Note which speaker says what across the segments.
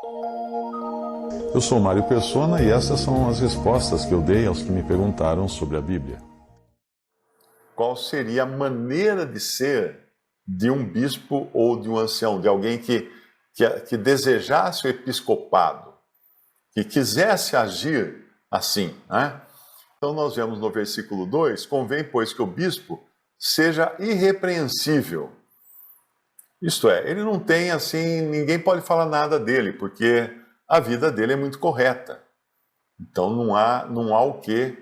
Speaker 1: Eu sou Mário Persona e essas são as respostas que eu dei aos que me perguntaram sobre a Bíblia.
Speaker 2: Qual seria a maneira de ser de um bispo ou de um ancião, de alguém que desejasse o episcopado, que quisesse agir assim, né? Então nós vemos no versículo 2, convém, pois, que o bispo seja irrepreensível. Isto é, ele não tem assim, ninguém pode falar nada dele, porque a vida dele é muito correta. Então não há o que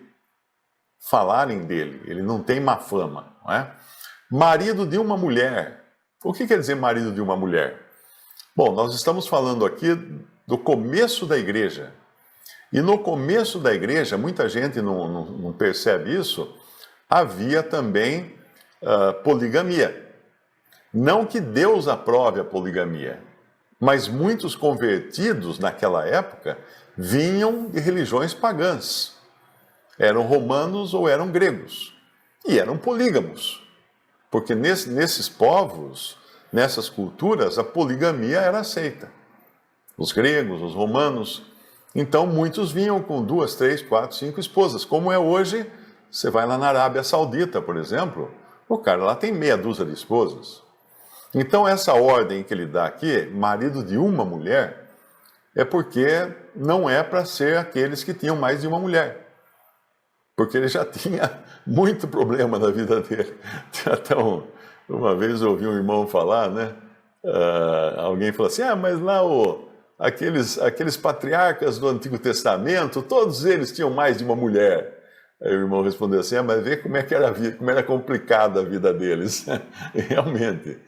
Speaker 2: falarem dele, ele não tem má fama, não é? Marido de uma mulher. O que quer dizer marido de uma mulher? Bom, nós estamos falando aqui do começo da igreja. E no começo da igreja, muita gente não percebe isso, havia também poligamia. Não que Deus aprove a poligamia, mas muitos convertidos naquela época vinham de religiões pagãs. Eram romanos ou eram gregos. E eram polígamos. Porque nesses povos, nessas culturas, a poligamia era aceita. Os gregos, os romanos. Então muitos vinham com 2, 3, 4, 5 esposas. Como é hoje, você vai lá na Arábia Saudita, por exemplo, o cara lá tem meia dúzia de esposas. Então essa ordem que ele dá aqui, marido de uma mulher, é porque não é para ser aqueles que tinham mais de uma mulher. Porque ele já tinha muito problema na vida dele. Até uma vez eu ouvi um irmão falar, né? Alguém falou assim, mas lá aqueles patriarcas do Antigo Testamento, todos eles tinham mais de uma mulher. Aí o irmão respondeu assim, mas vê como é que era a vida, como era complicada a vida deles. E realmente,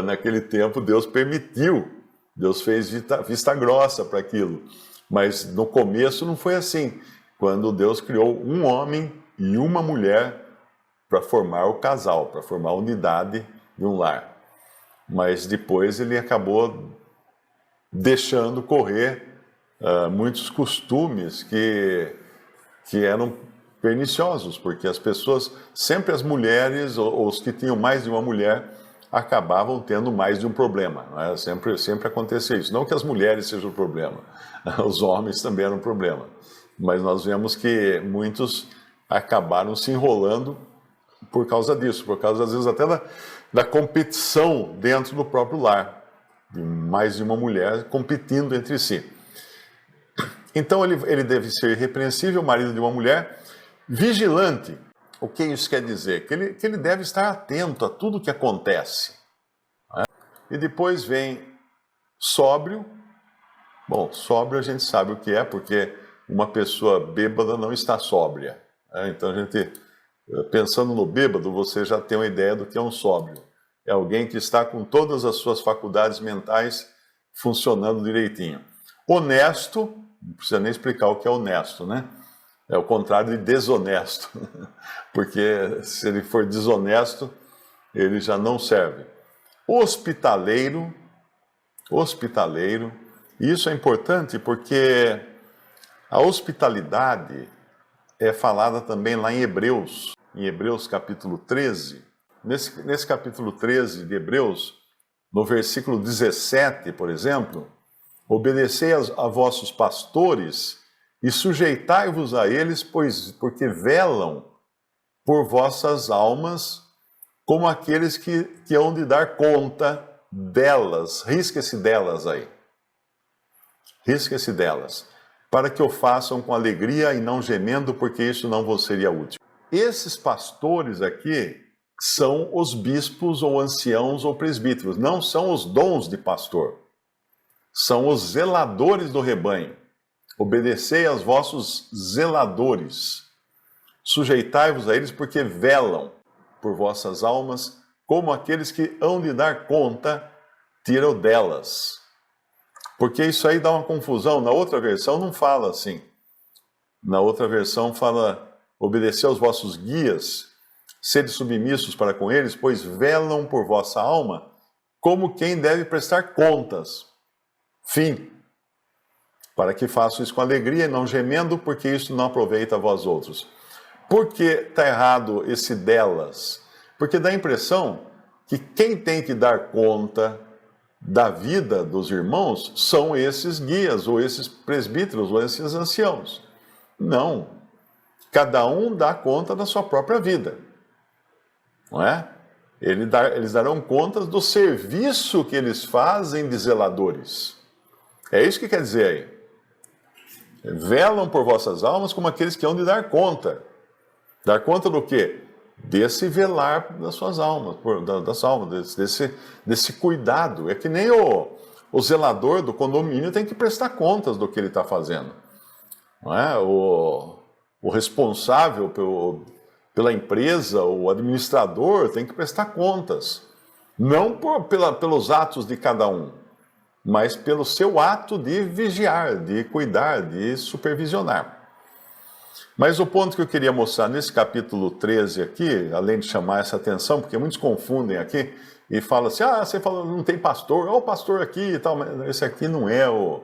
Speaker 2: naquele tempo Deus permitiu, Deus fez vista grossa para aquilo. Mas no começo não foi assim. Quando Deus criou um homem e uma mulher para formar o casal, para formar a unidade de um lar. Mas depois ele acabou deixando correr muitos costumes que eram perniciosos, porque as pessoas, sempre as mulheres, ou os que tinham mais de uma mulher, acabavam tendo mais de um problema. Não é? Sempre acontecia isso. Não que as mulheres sejam o problema, os homens também eram um problema. Mas nós vemos que muitos acabaram se enrolando por causa disso, por causa, às vezes, até da competição dentro do próprio lar, de mais de uma mulher competindo entre si. Então, ele deve ser irrepreensível, marido de uma mulher, vigilante. O que isso quer dizer? Que ele deve estar atento a tudo o que acontece. Né? E depois vem sóbrio. Bom, sóbrio a gente sabe o que é, porque uma pessoa bêbada não está sóbria. Né? Então, a gente, pensando no bêbado, você já tem uma ideia do que é um sóbrio. É alguém que está com todas as suas faculdades mentais funcionando direitinho. Honesto, não precisa nem explicar o que é honesto, né? É o contrário de desonesto, porque se ele for desonesto, ele já não serve. Hospitaleiro, isso é importante porque a hospitalidade é falada também lá em Hebreus capítulo 13. Nesse capítulo 13 de Hebreus, no versículo 17, por exemplo, obedecei a vossos pastores e sujeitai-vos a eles, porque velam por vossas almas, como aqueles que hão de dar conta delas. Risca-se delas aí. Risca-se delas. Para que o façam com alegria e não gemendo, porque isso não vos seria útil. Esses pastores aqui são os bispos ou anciãos ou presbíteros, não são os dons de pastor. São os zeladores do rebanho. Obedecei aos vossos zeladores. Sujeitai-vos a eles, porque velam por vossas almas, como aqueles que hão de dar conta, tiram delas. Porque isso aí dá uma confusão. Na outra versão não fala assim. Na outra versão fala, obedecei aos vossos guias, sede submissos para com eles, pois velam por vossa alma, como quem deve prestar contas. Fim. Para que façam isso com alegria e não gemendo, porque isso não aproveita a vós outros. Por que está errado esse delas? Porque dá a impressão que quem tem que dar conta, da vida dos irmãos são esses guias, ou esses presbíteros, ou esses anciãos. Não. Cada um dá conta da sua própria vida. Não é? Eles darão contas do serviço que eles fazem de zeladores. É isso que quer dizer aí. Velam por vossas almas como aqueles que hão de dar conta. Dar conta do quê? Desse velar das suas almas, das almas, desse cuidado. É que nem o zelador do condomínio tem que prestar contas do que ele está fazendo. Não é? O responsável pela empresa, o administrador, tem que prestar contas. Não pelos atos de cada um, mas pelo seu ato de vigiar, de cuidar, de supervisionar. Mas o ponto que eu queria mostrar nesse capítulo 13 aqui, além de chamar essa atenção, porque muitos confundem aqui e falam assim, você falou, não tem pastor, olha o pastor aqui e tal, mas esse aqui não é o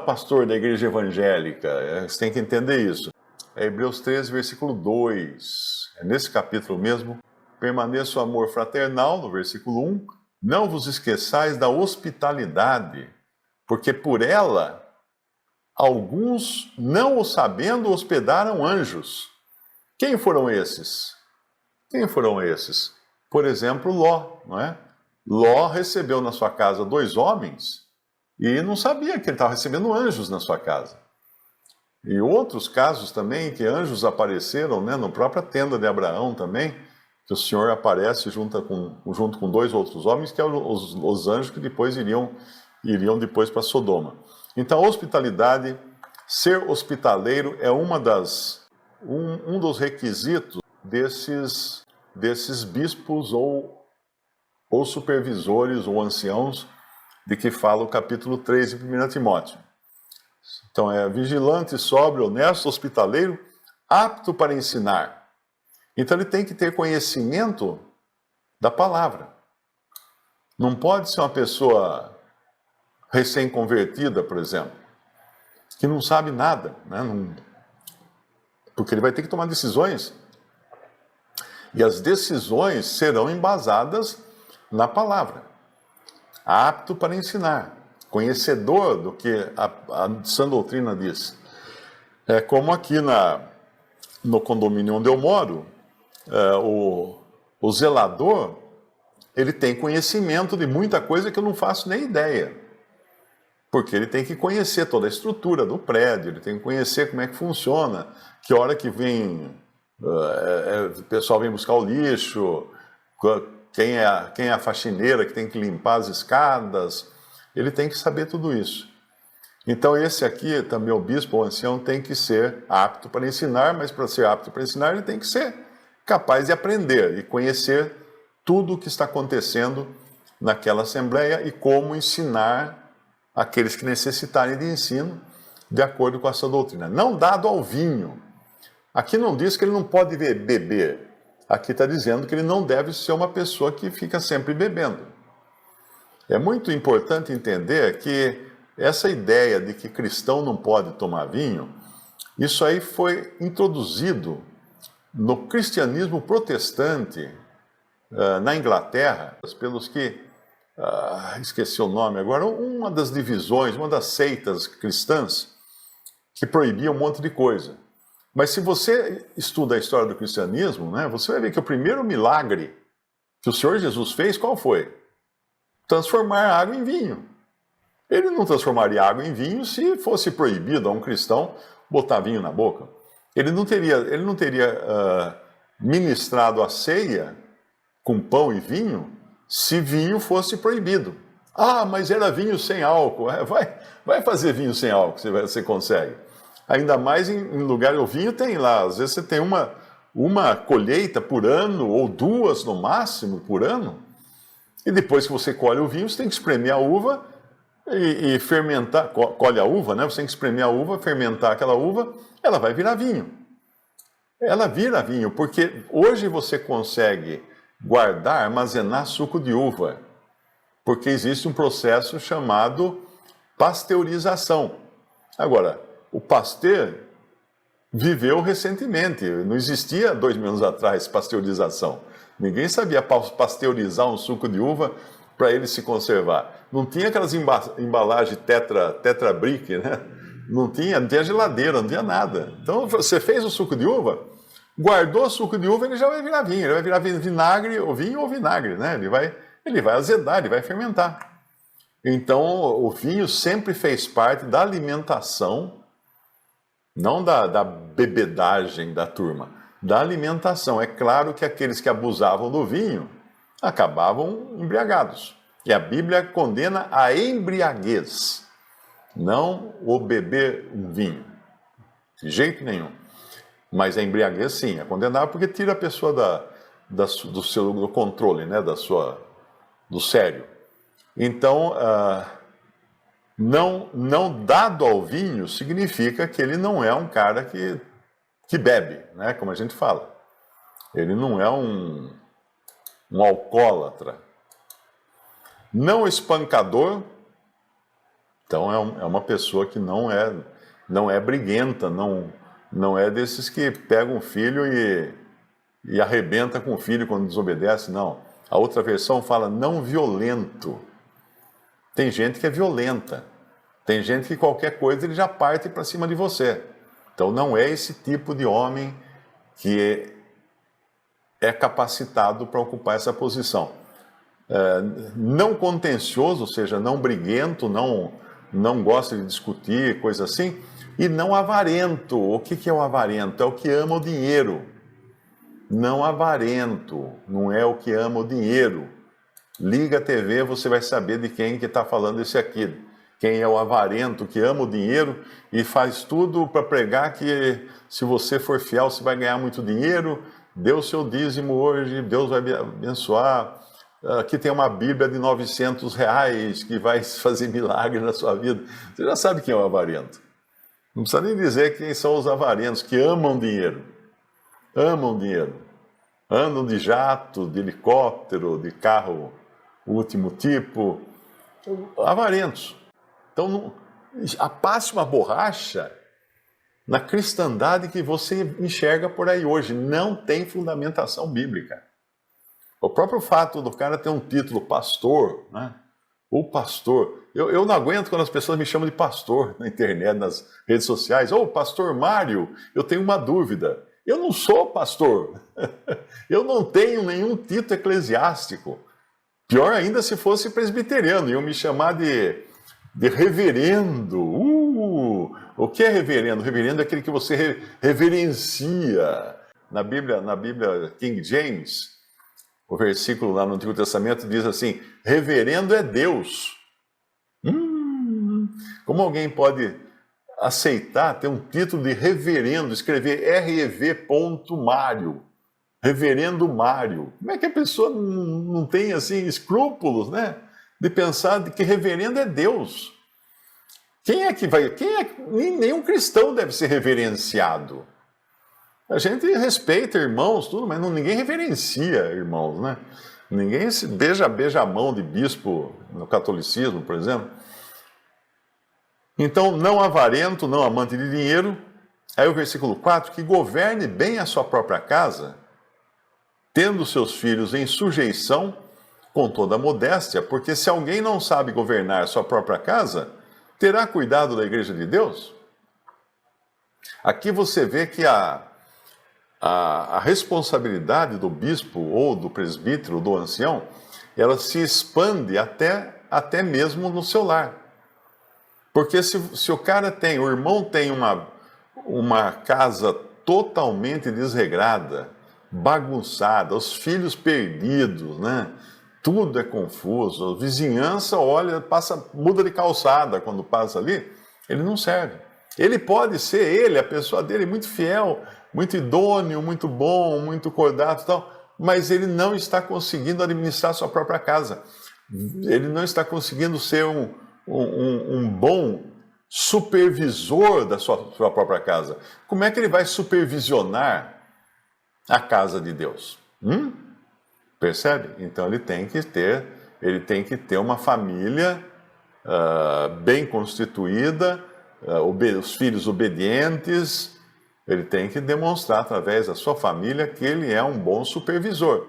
Speaker 2: pastor da igreja evangélica, você tem que entender isso. É Hebreus 13, versículo 2, é nesse capítulo mesmo, permaneça o amor fraternal, no versículo 1, não vos esqueçais da hospitalidade, porque por ela alguns, não o sabendo, hospedaram anjos. Quem foram esses? Quem foram esses? Por exemplo, Ló, não é? Ló recebeu na sua casa 2 homens e não sabia que ele estava recebendo anjos na sua casa. E outros casos também, que anjos apareceram, né, na própria tenda de Abraão também, que o Senhor aparece junto com 2 outros homens, que eram os anjos que depois iriam depois para Sodoma. Então, a hospitalidade, ser hospitaleiro é um dos requisitos desses bispos ou supervisores ou anciãos de que fala o capítulo 3 de 1 Timóteo. Então, é vigilante, sóbrio, honesto, hospitaleiro, apto para ensinar. Então, ele tem que ter conhecimento da palavra. Não pode ser uma pessoa recém-convertida, por exemplo, que não sabe nada, né? Porque ele vai ter que tomar decisões. E as decisões serão embasadas na palavra. Apto para ensinar, conhecedor do que a sã doutrina diz. É como aqui no condomínio onde eu moro, o zelador, ele tem conhecimento de muita coisa que eu não faço nem ideia. Porque ele tem que conhecer toda a estrutura do prédio, ele tem que conhecer como é que funciona, que hora que vem, o pessoal vem buscar o lixo, quem é a faxineira que tem que limpar as escadas, ele tem que saber tudo isso. Então esse aqui, também o bispo ou ancião, tem que ser apto para ensinar, mas para ser apto para ensinar ele tem que ser capaz de aprender e conhecer tudo o que está acontecendo naquela assembleia e como ensinar aqueles que necessitarem de ensino, de acordo com essa doutrina. Não dado ao vinho. Aqui não diz que ele não pode beber. Aqui está dizendo que ele não deve ser uma pessoa que fica sempre bebendo. É muito importante entender que essa ideia de que cristão não pode tomar vinho, isso aí foi introduzido no cristianismo protestante, na Inglaterra, pelos que esqueci o nome agora, uma das divisões, uma das seitas cristãs que proibia um monte de coisa. Mas se você estuda a história do cristianismo, né, você vai ver que o primeiro milagre que o Senhor Jesus fez, qual foi? Transformar água em vinho. Ele não transformaria água em vinho se fosse proibido a um cristão botar vinho na boca. Ele não teria ministrado a ceia com pão e vinho se vinho fosse proibido. Mas era vinho sem álcool. Vai fazer vinho sem álcool, você consegue. Ainda mais em lugar, o vinho tem lá, às vezes você tem uma colheita por ano, ou 2 no máximo por ano, e depois que você colhe o vinho, você tem que espremer a uva e fermentar, colhe a uva, né? Você tem que espremer a uva, fermentar aquela uva, ela vai virar vinho. Ela vira vinho, porque hoje você consegue guardar, armazenar suco de uva, porque existe um processo chamado pasteurização. Agora, o Pasteur viveu recentemente, não existia 2.000 anos atrás pasteurização. Ninguém sabia pasteurizar um suco de uva para ele se conservar. Não tinha aquelas embalagens tetra brick, né? Não tinha geladeira, não tinha nada. Então você fez o suco de uva, guardou o suco de uva, ele já vai virar vinho. Ele vai virar vinagre, ou vinho ou vinagre, né? Ele vai azedar, ele vai fermentar. Então o vinho sempre fez parte da alimentação, não da bebedagem da turma, da alimentação. É claro que aqueles que abusavam do vinho acabavam embriagados. E a Bíblia condena a embriaguez, não o beber um vinho, de jeito nenhum. Mas a embriaguez, sim, é condenável porque tira a pessoa do controle, né, do sério. Então, não dado ao vinho significa que ele não é um cara que bebe, né, como a gente fala. Ele não é um alcoólatra. Não espancador, então é uma pessoa que não é briguenta, não é desses que pegam um filho e arrebenta com o filho quando desobedece, não. A outra versão fala não violento. Tem gente que é violenta, tem gente que qualquer coisa ele já parte para cima de você. Então não é esse tipo de homem que é capacitado para ocupar essa posição. Não contencioso, ou seja, não briguento, não gosta de discutir, coisa assim, e não avarento. O que é o avarento? É o que ama o dinheiro. Não avarento, não é o que ama o dinheiro. Liga a TV, você vai saber de quem que está falando isso aqui. Quem é o avarento, que ama o dinheiro e faz tudo para pregar que se você for fiel, você vai ganhar muito dinheiro, dê o seu dízimo hoje, Deus vai abençoar. Aqui tem uma Bíblia de R$900 que vai fazer milagre na sua vida. Você já sabe quem é o avarento. Não precisa nem dizer quem são os avarentos, que amam dinheiro. Amam dinheiro. Andam de jato, de helicóptero, de carro último tipo. Avarentos. Então, passe uma borracha na cristandade que você enxerga por aí hoje. Não tem fundamentação bíblica. O próprio fato do cara ter um título pastor, né? O pastor. Eu não aguento quando as pessoas me chamam de pastor na internet, nas redes sociais. Ô, pastor Mário, eu tenho uma dúvida. Eu não sou pastor. Eu não tenho nenhum título eclesiástico. Pior ainda se fosse presbiteriano. Iam me chamar de reverendo. O que é reverendo? Reverendo é aquele que você reverencia. Na Bíblia King James, o versículo lá no Antigo Testamento diz assim: reverendo é Deus. Como alguém pode aceitar ter um título de reverendo, escrever REV.Mário, reverendo Mário? Como é que a pessoa não tem assim escrúpulos, né, de pensar de que reverendo é Deus? Nenhum cristão deve ser reverenciado. A gente respeita irmãos, tudo, mas ninguém reverencia irmãos, né? Ninguém se beija a mão de bispo no catolicismo, por exemplo. Então, não avarento, não amante de dinheiro. Aí o versículo 4, que governe bem a sua própria casa, tendo seus filhos em sujeição com toda modéstia, porque se alguém não sabe governar a sua própria casa, terá cuidado da igreja de Deus? Aqui você vê que a responsabilidade do bispo ou do presbítero, do ancião, ela se expande até mesmo no seu lar. Porque se o cara o irmão tem uma casa totalmente desregrada, bagunçada, os filhos perdidos, né? Tudo é confuso, a vizinhança olha, muda de calçada quando passa ali, ele não serve. Ele pode ser a pessoa dele, muito fiel, muito idôneo, muito bom, muito cordato e tal, mas ele não está conseguindo administrar sua própria casa. Ele não está conseguindo ser um bom supervisor da sua própria casa. Como é que ele vai supervisionar a casa de Deus? Percebe? Então ele tem que ter uma família bem constituída, os filhos obedientes. Ele tem que demonstrar através da sua família que ele é um bom supervisor,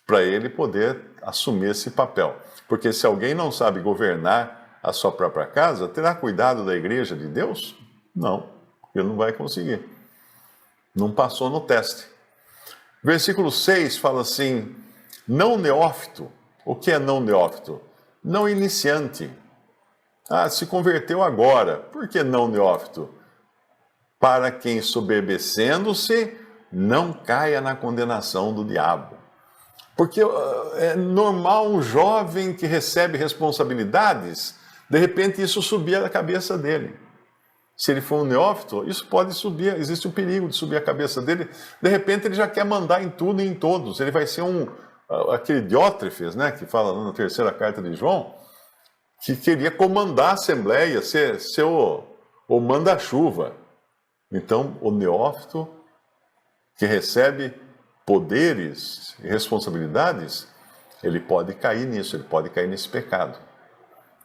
Speaker 2: para ele poder assumir esse papel. Porque se alguém não sabe governar a sua própria casa, terá cuidado da igreja de Deus? Não, ele não vai conseguir. Não passou no teste. Versículo 6 fala assim, não neófito. O que é não neófito? Não iniciante. Se converteu agora. Por que não neófito? Para quem, soberbecendo-se, não caia na condenação do diabo. Porque é normal um jovem que recebe responsabilidades, de repente isso subir a cabeça dele. Se ele for um neófito, isso pode subir, existe o perigo de subir a cabeça dele. De repente ele já quer mandar em tudo e em todos. Ele vai ser aquele Diótrefes, né, que fala na terceira carta de João, que queria comandar a assembleia, ser o manda-chuva. Então, o neófito que recebe poderes e responsabilidades, ele pode cair nisso, ele pode cair nesse pecado.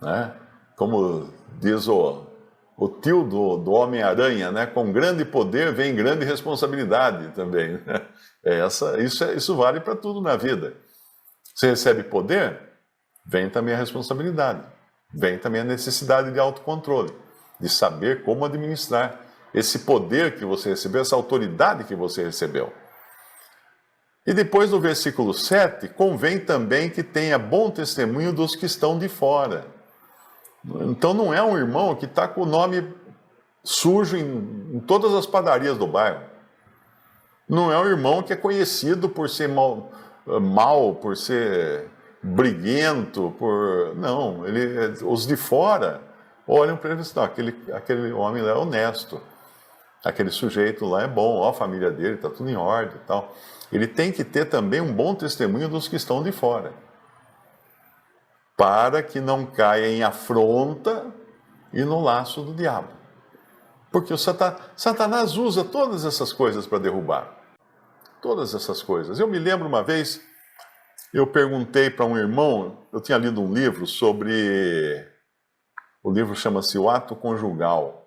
Speaker 2: Né? Isso diz o tio do Homem-Aranha, né? Com grande poder vem grande responsabilidade também. Né? Isso vale para tudo na vida. Você recebe poder, vem também a responsabilidade, vem também a necessidade de autocontrole, de saber como administrar esse poder que você recebeu, essa autoridade que você recebeu. E depois no versículo 7, convém também que tenha bom testemunho dos que estão de fora. Então não é um irmão que está com o nome sujo em todas as padarias do bairro. Não é um irmão que é conhecido por ser mal, por ser briguento, Não, os de fora olham para ele e dizem, não, aquele homem lá é honesto. Aquele sujeito lá é bom, a família dele está tudo em ordem e tal. Ele tem que ter também um bom testemunho dos que estão de fora, para que não caia em afronta e no laço do diabo. Porque o Satanás usa todas essas coisas para derrubar. Todas essas coisas. Eu me lembro uma vez, eu perguntei para um irmão, eu tinha lido um livro sobre... O livro chama-se O Ato Conjugal.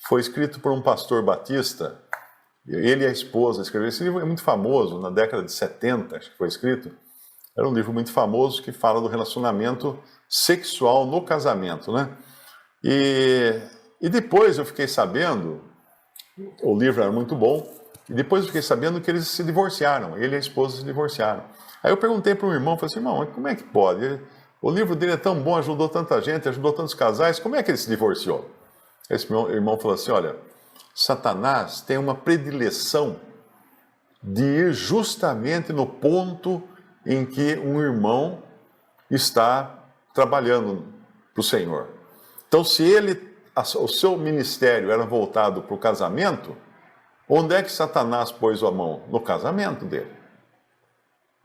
Speaker 2: Foi escrito por um pastor batista, ele e a esposa escreveram. Esse livro é muito famoso, na década de 70, acho que foi escrito. Era um livro muito famoso que fala do relacionamento sexual no casamento, né? E depois eu fiquei sabendo, o livro era muito bom, e depois eu fiquei sabendo que eles se divorciaram, ele e a esposa se divorciaram. Aí eu perguntei para um irmão, falei assim, irmão, como é que pode? O livro dele é tão bom, ajudou tanta gente, ajudou tantos casais, como é que ele se divorciou? Esse meu irmão falou assim, olha, Satanás tem uma predileção de ir justamente no ponto em que um irmão está trabalhando para o Senhor. Então, se o seu ministério era voltado para o casamento, onde é que Satanás pôs a mão? No casamento dele.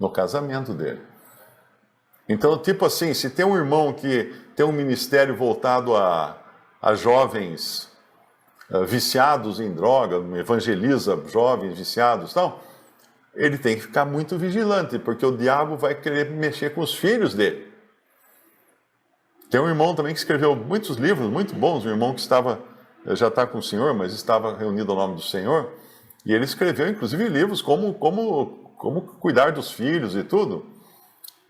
Speaker 2: No casamento dele. Então, tipo assim, se tem um irmão que tem um ministério voltado a jovens viciados em droga, evangeliza jovens viciados e tal, ele tem que ficar muito vigilante, porque o diabo vai querer mexer com os filhos dele. Tem um irmão também que escreveu muitos livros muito bons, um irmão que já está com o Senhor, mas estava reunido ao nome do Senhor, e ele escreveu inclusive livros como cuidar dos filhos e tudo.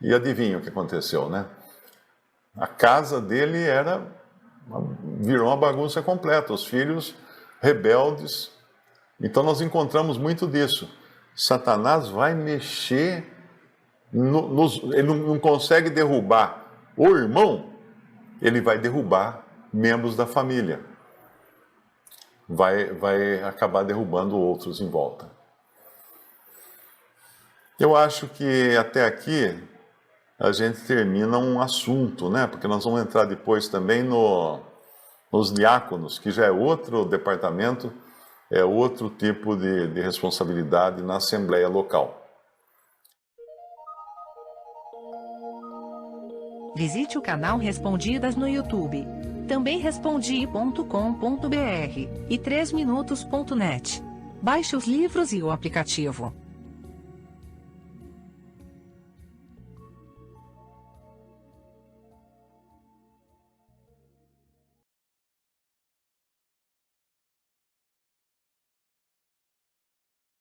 Speaker 2: E adivinha o que aconteceu, né? A casa dele virou uma bagunça completa, os filhos rebeldes. Então nós encontramos muito disso. Satanás vai mexer, ele não consegue derrubar o irmão, ele vai derrubar membros da família. Vai acabar derrubando outros em volta. Eu acho que até aqui a gente termina um assunto, né? Porque nós vamos entrar depois também nos diáconos, que já é outro departamento, é outro tipo de responsabilidade na Assembleia local.
Speaker 3: Visite o canal Respondidas no YouTube. Também respondi.com.br e 3minutos.net. Baixe os livros e o aplicativo.